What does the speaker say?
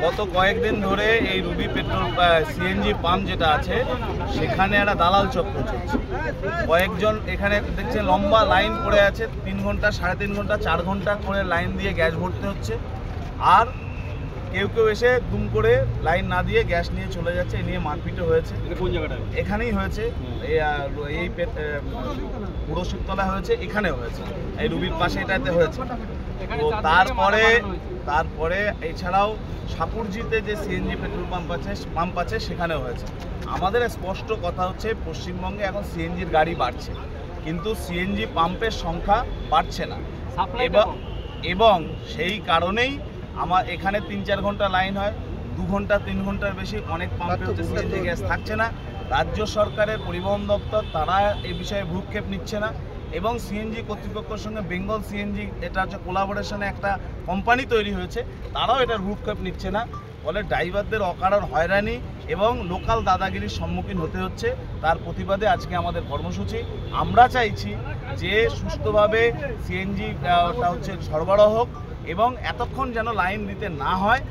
গত কয়েকদিন ধরে এই রুবি পেট্রোল সিএনজি পাম্প যেটা আছে সেখানে একটা দালাল চক্র চলছে। কয়েকজন এখানে দেখছে লম্বা লাইন পড়ে আছে, 3 ঘন্টা 3.5 ঘন্টা 4 ঘন্টা করে লাইন দিয়ে গ্যাস ভরতে হচ্ছে। আর কেউ কেউ এসে দুম করে লাইন না দিয়ে গ্যাস নিয়ে চলে যাচ্ছে। এ নিয়ে মারপিটও হয়েছে। কোন জায়গাটা? এখানেই হয়েছে, এই পুরো শিবতলা হয়েছে, এখানেও হয়েছে, এই রুবির পাশে এটাতে হয়েছে। তো তারপরে এছাড়াও সাপুরজিতে যে সিএনজি পেট্রোল পাম্প আছে সেখানেও হয়েছে। আমাদের স্পষ্ট কথা হচ্ছে, পশ্চিমবঙ্গে এখন সিএনজির গাড়ি বাড়ছে, কিন্তু সিএনজি পাম্পের সংখ্যা বাড়ছে না। এবং সেই কারণেই আমার এখানে 3-4 ঘন্টা লাইন হয়, 2 ঘন্টা 3 ঘন্টার বেশি অনেক পাম্পে হচ্ছে সিএনজি গ্যাস থাকছে না। রাজ্য সরকারের পরিবহন দপ্তর তারা এই বিষয়ে ভ্রুক্ষেপ নিচ্ছে না, এবং সিএনজি কর্তৃপক্ষের সঙ্গে বেঙ্গল সিএনজি, এটা হচ্ছে কোলাবোরেশনে একটা কোম্পানি তৈরি হয়েছে, তারাও এটার ভ্রুক্ষেপ নিচ্ছে না। ফলে ড্রাইভারদের অকারণ হয়রানি এবং লোকাল দাদাগিরির সম্মুখীন হতে হচ্ছে। তার প্রতিবাদে আজকে আমাদের কর্মসূচি। আমরা চাইছি যে সুষ্ঠুভাবে সিএনজি সরবরাহ হোক এবং এতক্ষণ যেন লাইন দিতে না হয়।